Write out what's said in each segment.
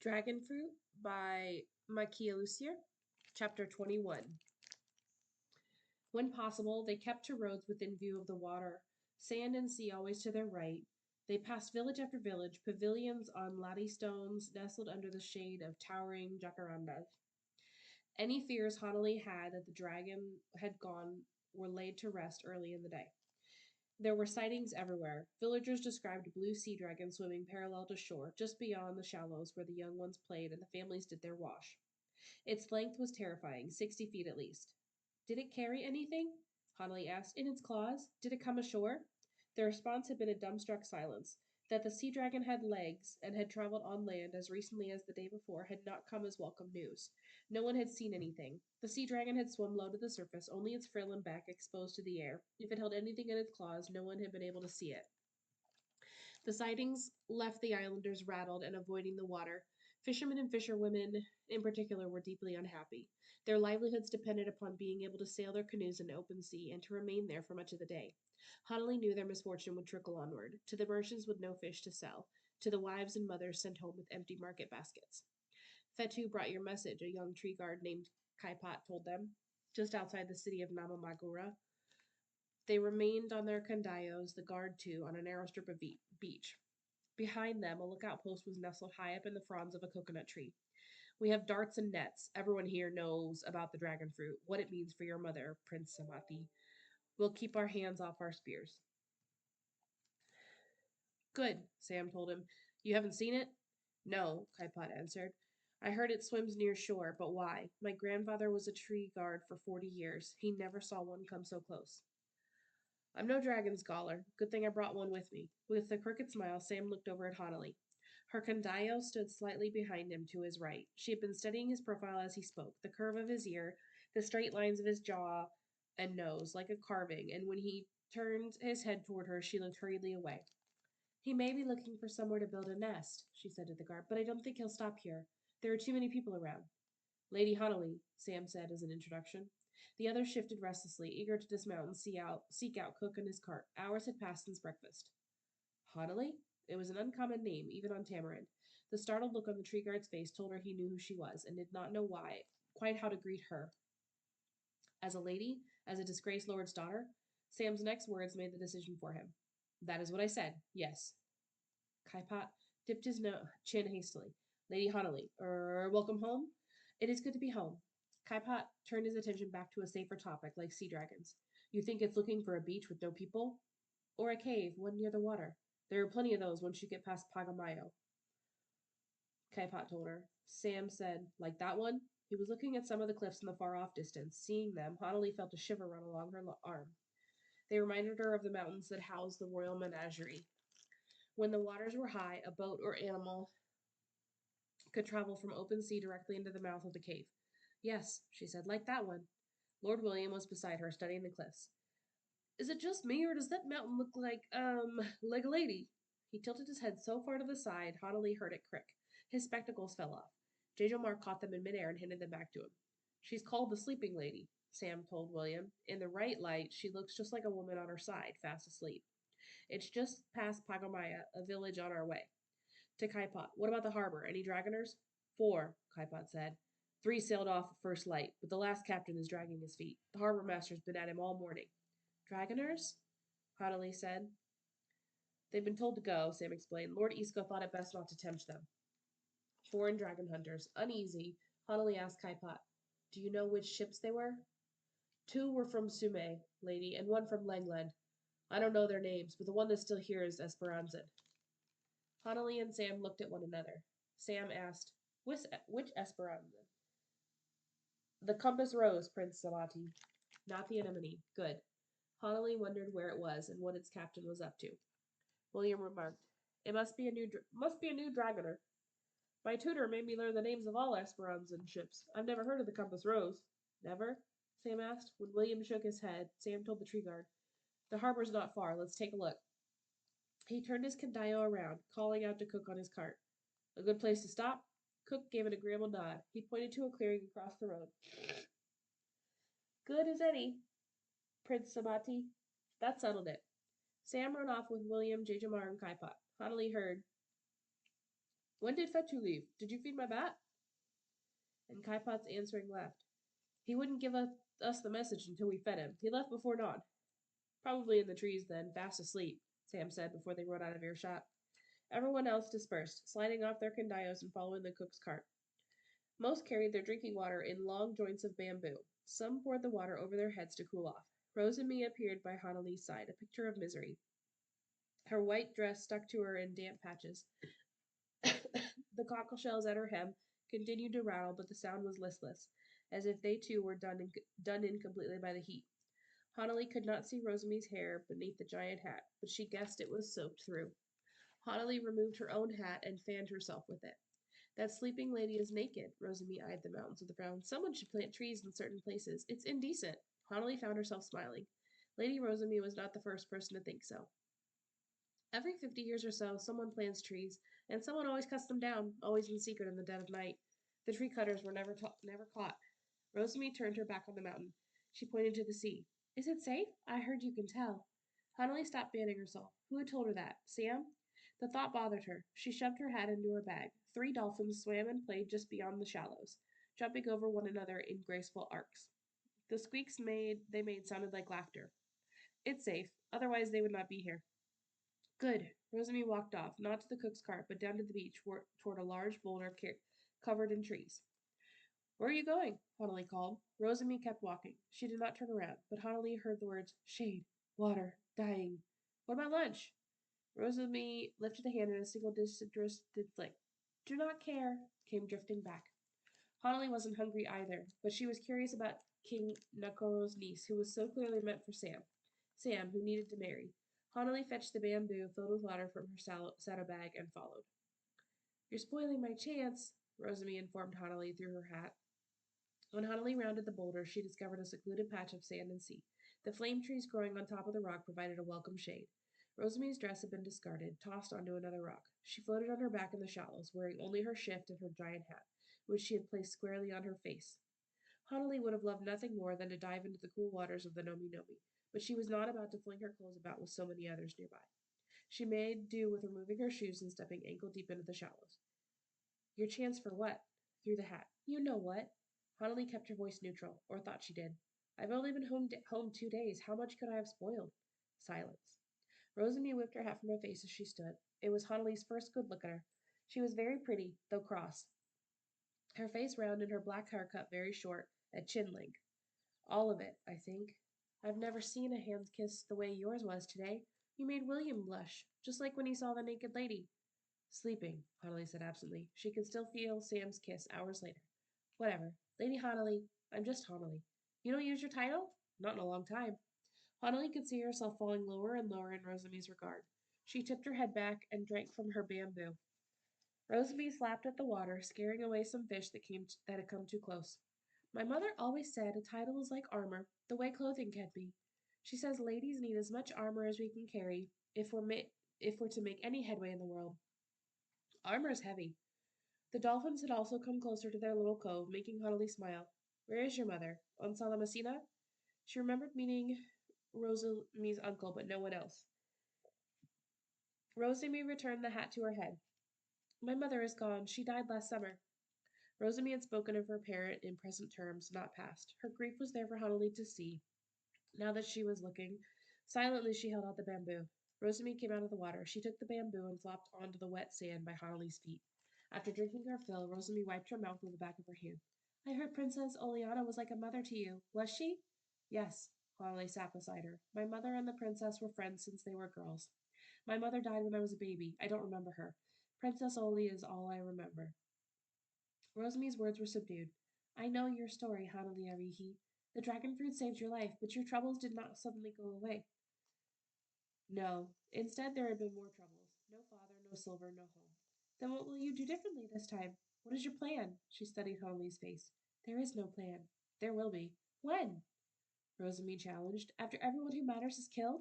Dragonfruit by Makiia Lucier, Chapter 21. When possible, they kept to roads within view of the water, sand and sea always to their right. They passed village after village, pavilions on latty stones nestled under the shade of towering jacarandas. Any fears Hanalei had that the dragon had gone were laid to rest early in the day. There were sightings everywhere. Villagers described a blue sea dragon swimming parallel to shore, just beyond the shallows where the young ones played and the families did their wash. Its length was terrifying, 60 feet at least. Did it carry anything? Hanley asked. In its claws? Did it come ashore? The response had been a dumbstruck silence. That the sea dragon had legs and had traveled on land as recently as the day before had not come as welcome news. No one had seen anything. The sea dragon had swum low to the surface, only its frill and back exposed to the air. If it held anything in its claws, no one had been able to see it. The sightings left the islanders rattled and avoiding the water. Fishermen and fisherwomen, in particular, were deeply unhappy. Their livelihoods depended upon being able to sail their canoes in the open sea and to remain there for much of the day. Hanalei knew their misfortune would trickle onward, to the merchants with no fish to sell, to the wives and mothers sent home with empty market baskets. Fetu brought your message, a young tree guard named Kaipat told them, just outside the city of Namamagura. They remained on their condayos, the guard too, on a narrow strip of beach. Behind them, a lookout post was nestled high up in the fronds of a coconut tree. We have darts and nets. Everyone here knows about the dragon fruit, what it means for your mother, Prince Samati. We'll keep our hands off our spears. Good, Sam told him. You haven't seen it? No, Kaipot answered. I heard it swims near shore, but why? My grandfather was a tree guard for 40 years. He never saw one come so close. I'm no dragon scholar. Good thing I brought one with me. With a crooked smile, Sam looked over at Hanalei. Her condayo stood slightly behind him to his right. She had been studying his profile as he spoke, the curve of his ear, the straight lines of his jaw and nose, like a carving, and when he turned his head toward her, she looked hurriedly away. He may be looking for somewhere to build a nest, she said to the guard, but I don't think he'll stop here. There are too many people around. Lady Hanalei, Sam said as an introduction. The others shifted restlessly, eager to dismount and seek out Cook and his cart. Hours had passed since breakfast. Hanalei? It was an uncommon name, even on Tamarind. The startled look on the tree guard's face told her he knew who she was, and did not know quite how to greet her. As a lady, as a disgraced lord's daughter, Sam's next words made the decision for him. That is what I said, yes. Kaipat dipped his chin hastily. Lady Hanalei, welcome home? It is good to be home. Kaipat turned his attention back to a safer topic, like sea dragons. You think it's looking for a beach with no people? Or a cave, one near the water. There are plenty of those once you get past Pagamayo. Kaipat told her. Sam said, like that one? He was looking at some of the cliffs in the far off distance. Seeing them, Hanalei felt a shiver run along her arm. They reminded her of the mountains that housed the royal menagerie. When the waters were high, a boat or animal could travel from open sea directly into the mouth of the cave. Yes, she said, like that one. Lord William was beside her, studying the cliffs. Is it just me, or does that mountain look like a lady? He tilted his head so far to the side, Hanalei heard it crick. His spectacles fell off. Jajomar caught them in midair and handed them back to him. She's called the Sleeping Lady, Sam told William. In the right light, she looks just like a woman on her side, fast asleep. It's just past Pagamaya, a village on our way. To Kaipot. What about the harbor? Any dragoners? 4, Kaipot said. 3 sailed off at first light, but the last captain is dragging his feet. The harbor master's been at him all morning. Dragoners? Hanalei said. They've been told to go, Sam explained. Lord Isco thought it best not to tempt them. Foreign dragon hunters. Uneasy, Hanalei asked Kaipot, Do you know which ships they were? 2 were from Sume, lady, and 1 from Langland. I don't know their names, but the one that's still here is Esperanza. Hanalei and Sam looked at one another. Sam asked, which Esperanza? The compass rose, Prince Samati. Not the anemone. Good. Hanalei wondered where it was and what its captain was up to. William remarked, It must be a new dragoner. My tutor made me learn the names of all Esperanzan ships. I've never heard of the compass rose. Never? Sam asked. When William shook his head, Sam told the tree guard, The harbor's not far. Let's take a look. He turned his condayo around, calling out to Cook on his cart. A good place to stop? Cook gave an agreeable nod. He pointed to a clearing across the road. Good as any, Prince Samati. That settled it. Sam rode off with William, Jajamar, and Kaipot. Hanalei heard When did Fetchu leave? Did you feed my bat? And Kai Pot's answering laughed. He wouldn't give us the message until we fed him. He left before dawn. Probably in the trees then, fast asleep, Sam said before they rode out of earshot. Everyone else dispersed, sliding off their condios and following the cook's cart. Most carried their drinking water in long joints of bamboo. Some poured the water over their heads to cool off. Rose and me appeared by Hanali's side, a picture of misery. Her white dress stuck to her in damp patches. The cockle shells at her hem continued to rattle, but the sound was listless, as if they too were done in completely by the heat. Hanali could not see Rosamie's hair beneath the giant hat, but she guessed it was soaked through. Hanali removed her own hat and fanned herself with it. That sleeping lady is naked. Rosamie eyed the mountains with a frown. Someone should plant trees in certain places. It's indecent. Hanali found herself smiling. Lady Rosamie was not the first person to think so. Every 50 years or so, someone plants trees, and someone always cuts them down, always in secret in the dead of night. The tree cutters were never caught. Rosamie turned her back on the mountain. She pointed to the sea. Is it safe? I heard you can tell. Hanali stopped fanning herself. Who had told her that? Sam? The thought bothered her. She shoved her hat into her bag. 3 dolphins swam and played just beyond the shallows, jumping over one another in graceful arcs. The squeaks they made sounded like laughter. It's safe, otherwise they would not be here. Good. Rosamie walked off, not to the cook's cart, but down to the beach toward a large boulder covered in trees. Where are you going? Hanali called. Rosamie kept walking. She did not turn around, but Hanali heard the words shade, water, dying. What about lunch? Rosamie lifted a hand in a single disinterested flick. Do not care, came drifting back. Hanali wasn't hungry either, but she was curious about King Nakoro's niece, who was so clearly meant for Sam. Sam, who needed to marry. Hanali fetched the bamboo filled with water from her saddlebag and followed. You're spoiling my chance, Rosamie informed Hanali through her hat. When Hanali rounded the boulder, she discovered a secluded patch of sand and sea. The flame trees growing on top of the rock provided a welcome shade. Rosamie's dress had been discarded, tossed onto another rock. She floated on her back in the shallows, wearing only her shift and her giant hat, which she had placed squarely on her face. Hanali would have loved nothing more than to dive into the cool waters of the Nomi Nomi, but she was not about to fling her clothes about with so many others nearby. She made do with removing her shoes and stepping ankle deep into the shallows. Your chance for what? Through the hat. You know what? Hanali kept her voice neutral, or thought she did. I've only been home 2 days. How much could I have spoiled? Silence. Rosamie whipped her hat from her face as she stood. It was Hanali's first good look at her. She was very pretty, though cross. Her face round and her black hair cut very short, at chin length. All of it, I think. I've never seen a hand kiss the way yours was today. You made William blush, just like when he saw the naked lady. Sleeping, Hanali said absently. She could still feel Sam's kiss hours later. Whatever. Lady Hanali, I'm just Hanali. You don't use your title? Not in a long time. Hanali could see herself falling lower and lower in Rosamie's regard. She tipped her head back and drank from her bamboo. Rosamie slapped at the water, scaring away some fish that had come too close. My mother always said a title is like armor, the way clothing can be. She says ladies need as much armor as we can carry if we're to make any headway in the world. Armor is heavy. The dolphins had also come closer to their little cove, making Hanali smile. Where is your mother? On Salamasina? She remembered meeting Rosamie's uncle, but no one else. Rosamie returned the hat to her head. My mother is gone. She died last summer. Rosamie had spoken of her parent in present terms, not past. Her grief was there for Hanali to see. Now that she was looking, silently she held out the bamboo. Rosamie came out of the water. She took the bamboo and flopped onto the wet sand by Hanali's feet. After drinking her fill, Rosamie wiped her mouth with the back of her hand. I heard Princess Oleana was like a mother to you. Was she? Yes. Hanali sat beside her. My mother and the princess were friends since they were girls. My mother died when I was a baby. I don't remember her. Princess Oli is all I remember. Rosamie's words were subdued. I know your story, Hanali Arihi. The dragon fruit saved your life, but your troubles did not suddenly go away. No. Instead, there had been more troubles. No father, no silver, no home. Then what will you do differently this time? What is your plan? She studied Hanali's face. There is no plan. There will be. When? Rosamie challenged. After everyone who matters is killed?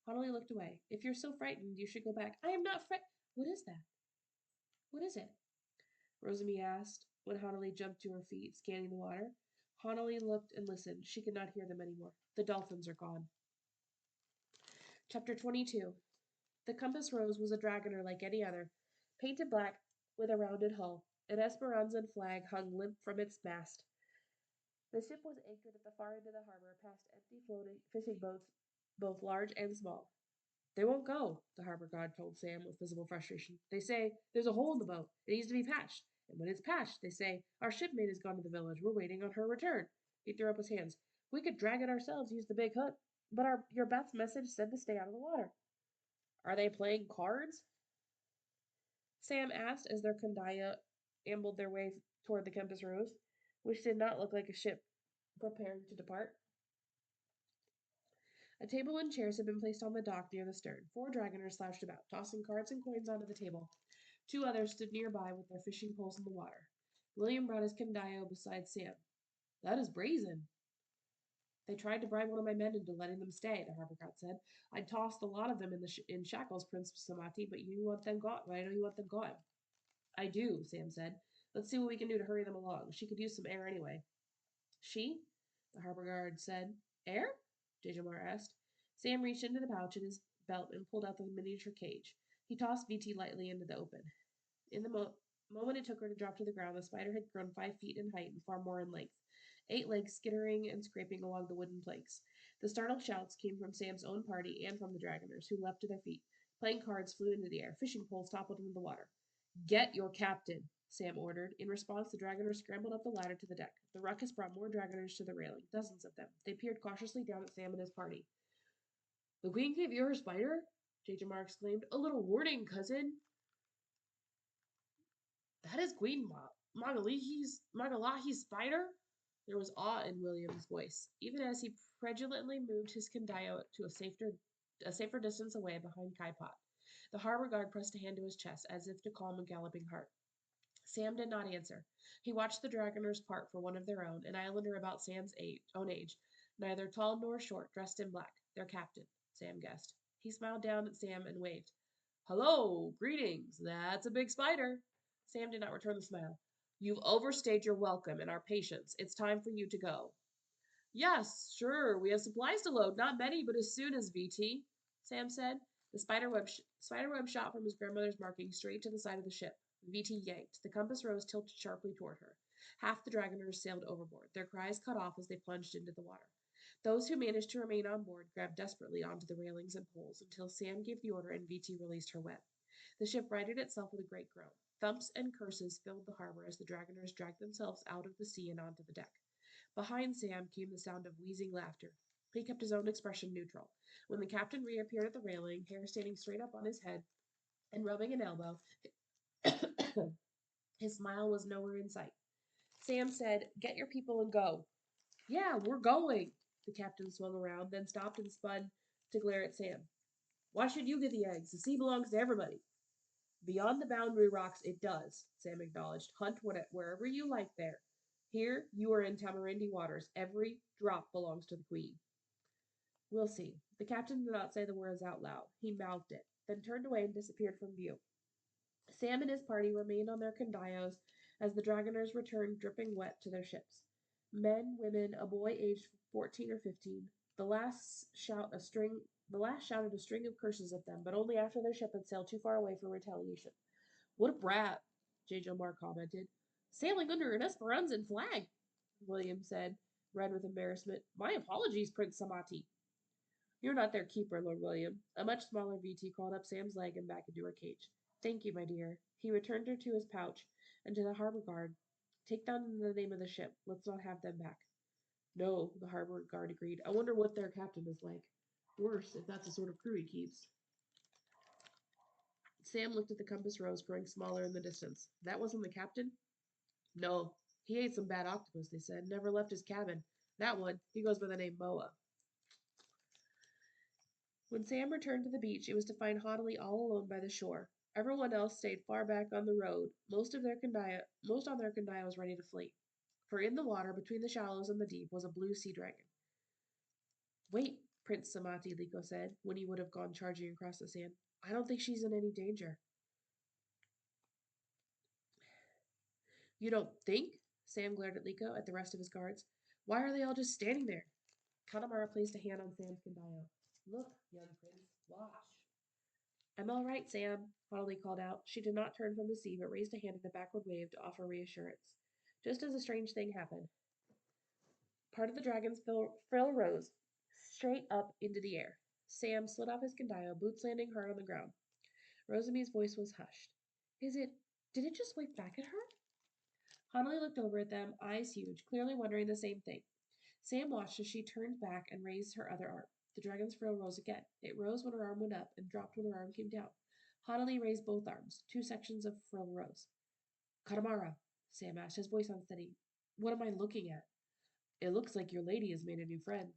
Hanali looked away. If you're so frightened, you should go back. I am not frightened. What is that? What is it? Rosamie asked when Hanali jumped to her feet, scanning the water. Hanali looked and listened. She could not hear them anymore. The dolphins are gone. Chapter 22. The compass rose was a dragoner like any other, painted black with a rounded hull. An Esperanzan flag hung limp from its mast. The ship was anchored at the far end of the harbor, past empty floating fishing boats, both large and small. They won't go, the harbor guard told Sam with visible frustration. They say there's a hole in the boat. It needs to be patched. And when it's patched, they say our shipmate has gone to the village. We're waiting on her return. He threw up his hands. We could drag it ourselves, use the big hook. But your Beth's message said to stay out of the water. Are they playing cards? Sam asked as their kandaya ambled their way toward the Campus Rose, which did not look like a ship preparing to depart. A table and chairs had been placed on the dock near the stern. Four dragoners slouched about, tossing cards and coins onto the table. Two others stood nearby with their fishing poles in the water. William brought his kandaya beside Sam. That is brazen. They tried to bribe one of my men into letting them stay, the harbor guard said. I tossed a lot of them in shackles, Prince Samati, but you want them gone. I know you want them gone. I do, Sam said. Let's see what we can do to hurry them along. She could use some air anyway. She? The harbor guard said. Air? Jejamar asked. Sam reached into the pouch in his belt and pulled out the miniature cage. He tossed VT lightly into the open. In the moment it took her to drop to the ground, the spider had grown 5 feet in height and far more in length, 8 legs skittering and scraping along the wooden planks. The startled shouts came from Sam's own party and from the dragoners, who leapt to their feet. Playing cards flew into the air. Fishing poles toppled into the water. Get your captain, Sam ordered. In response, the dragoners scrambled up the ladder to the deck. The ruckus brought more dragoners to the railing, dozens of them. They peered cautiously down at Sam and his party. The queen gave you her spider? Jejamar exclaimed. A little warning, cousin. That is Queen Magalahi's spider? There was awe in William's voice, even as he petulantly moved his kandaya to a safer distance away behind Kaipot. The harbor guard pressed a hand to his chest, as if to calm a galloping heart. Sam did not answer. He watched the dragoners part for one of their own, an islander about Sam's own age, neither tall nor short, dressed in black. Their captain, Sam guessed. He smiled down at Sam and waved. Hello, greetings. That's a big spider. Sam did not return the smile. You've overstayed your welcome and our patience. It's time for you to go. Yes, sure. We have supplies to load. Not many, but as soon as VT, Sam said. The spiderweb shot from his grandmother's marking straight to the side of the ship. VT yanked. The compass rose tilted sharply toward her. Half the dragoners sailed overboard, their cries cut off as they plunged into the water. Those who managed to remain on board grabbed desperately onto the railings and poles until Sam gave the order and VT released her web. The ship righted itself with a great groan. Thumps and curses filled the harbor as the dragoners dragged themselves out of the sea and onto the deck. Behind Sam came the sound of wheezing laughter. He kept his own expression neutral. When the captain reappeared at the railing, hair standing straight up on his head and rubbing an elbow, his smile was nowhere in sight. Sam said, Get your people and go. Yeah, we're going. The captain swung around, then stopped and spun to glare at Sam. Why should you get the eggs? The sea belongs to everybody. Beyond the boundary rocks, it does, Sam acknowledged. Hunt wherever you like there. Here, you are in Tamarindi waters. Every drop belongs to the queen. We'll see. The captain did not say the words out loud. He mouthed it, then turned away and disappeared from view. Sam and his party remained on their kandayos as the dragoners returned dripping wet to their ships. Men, women, a boy aged 14 or 15. The last shouted a string of curses at them, but only after their ship had sailed too far away for retaliation. What a brat, J. Mark commented. Sailing under an Esperanzan flag, William said, red with embarrassment. My apologies, Prince Samati. You're not their keeper, Lord William. A much smaller VT crawled up Sam's leg and back into her cage. Thank you, my dear. He returned her to his pouch and to the harbor guard. Take down the name of the ship. Let's not have them back. No, the harbor guard agreed. I wonder what their captain is like. Worse, if that's the sort of crew he keeps. Sam looked at the compass rose growing smaller in the distance. That wasn't the captain? No. He ate some bad octopus, they said. Never left his cabin. That one, he goes by the name Moa. When Sam returned to the beach, it was to find Hoddley all alone by the shore. Everyone else stayed far back on the road. Most on their kandaya was ready to flee. For in the water, between the shallows and the deep, was a blue sea dragon. Wait, Prince Samati, Liko said, when he would have gone charging across the sand. I don't think she's in any danger. You don't think? Sam glared at Liko, at the rest of his guards. Why are they all just standing there? Katamara placed a hand on Sam's kandaya. Look, young prince, watch. I'm all right, Sam, Honolly called out. She did not turn from the sea, but raised a hand in a backward wave to offer reassurance. Just as a strange thing happened, part of the dragon's frill rose straight up into the air. Sam slid off his condyle, boots landing hard on the ground. Rosamie's voice was hushed. Is it. Did it just wave back at her? Honolly looked over at them, eyes huge, clearly wondering the same thing. Sam watched as she turned back and raised her other arm. The dragon's frill rose again. It rose when her arm went up and dropped when her arm came down. Honolly raised both arms. Two sections of frill rose. Katamara, Sam asked, his voice unsteady. What am I looking at? It looks like your lady has made a new friend.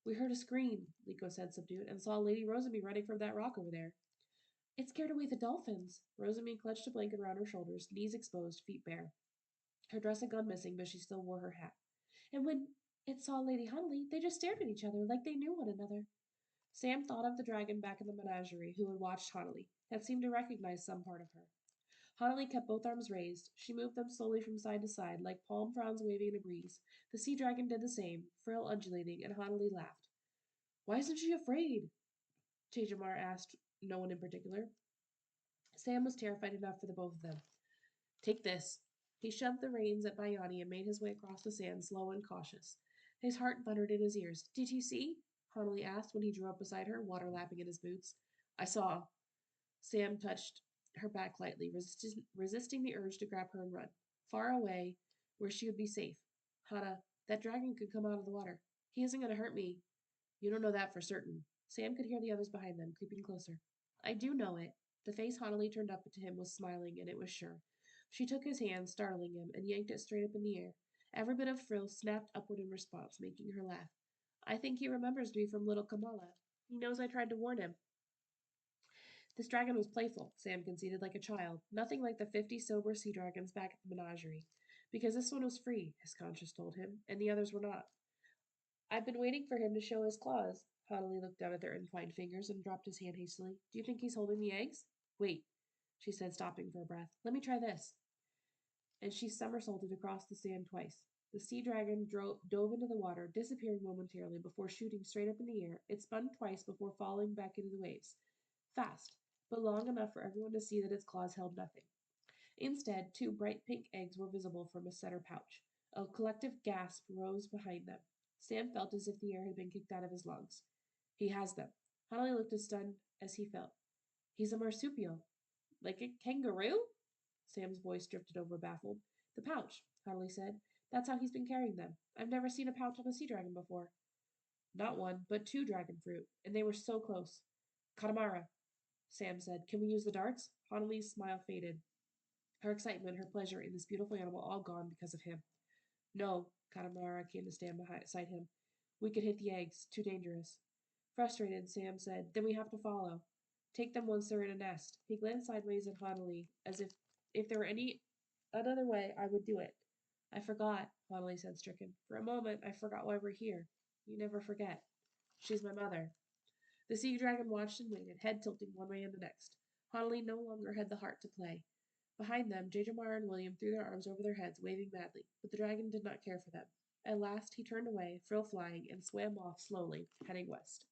We heard a scream, Liko said, subdued, and saw Lady Rosamie running from that rock over there. It scared away the dolphins. Rosamie clutched a blanket around her shoulders, knees exposed, feet bare. Her dress had gone missing, but she still wore her hat. And when it saw Lady Hunley, they just stared at each other like they knew one another. Sam thought of the dragon back in the menagerie who had watched Honolly, had seemed to recognize some part of her. Honolly kept both arms raised. She moved them slowly from side to side, like palm fronds waving in a breeze. The sea dragon did the same, frill undulating, and Honolly laughed. Why isn't she afraid? Tejamar asked no one in particular. Sam was terrified enough for the both of them. Take this. He shoved the reins at Bayani and made his way across the sand, slow and cautious. His heart thundered in his ears. Did you see? Honolly asked when he drew up beside her, water lapping in his boots. I saw. Sam touched her back lightly, resisting the urge to grab her and run. Far away, where she would be safe. Hana, that dragon could come out of the water. He isn't going to hurt me. You don't know that for certain. Sam could hear the others behind them, creeping closer. I do know it. The face Honolly turned up to him was smiling, and it was sure. She took his hand, startling him, and yanked it straight up in the air. Every bit of frill snapped upward in response, making her laugh. I think he remembers me from little Kamala. He knows I tried to warn him. This dragon was playful, Sam conceded, like a child, nothing like the 50 sober sea dragons back at the menagerie. Because this one was free, his conscience told him, and the others were not. I've been waiting for him to show his claws. Honolly looked down at their entwined fingers and dropped his hand hastily. Do you think he's holding the eggs? Wait, she said, stopping for a breath. Let me try this. And she somersaulted across the sand twice. The sea dragon dove into the water, disappearing momentarily before shooting straight up in the air. It spun twice before falling back into the waves. Fast, but long enough for everyone to see that its claws held nothing. Instead, two bright pink eggs were visible from a center pouch. A collective gasp rose behind them. Sam felt as if the air had been kicked out of his lungs. He has them. Honolly looked as stunned as he felt. He's a marsupial. Like a kangaroo? Sam's voice drifted over, baffled. The pouch, Honolly said. That's how he's been carrying them. I've never seen a pouch on a sea dragon before. Not one, but two dragon fruit, and they were so close. Katamara, Sam said. Can we use the darts? Honolly's smile faded. Her excitement, her pleasure in this beautiful animal all gone because of him. No, Katamara came to stand beside him. We could hit the eggs. Too dangerous. Frustrated, Sam said, Then we have to follow. Take them once they're in a nest. He glanced sideways at Honolly, as if there were any another way, I would do it. I forgot, Honolly said, stricken. For a moment, I forgot why we're here. You never forget. She's my mother. The sea dragon watched and waited, head tilting one way and the next. Honolly no longer had the heart to play. Behind them, Jajamar and William threw their arms over their heads, waving madly, but the dragon did not care for them. At last he turned away, frill flying, and swam off slowly, heading west.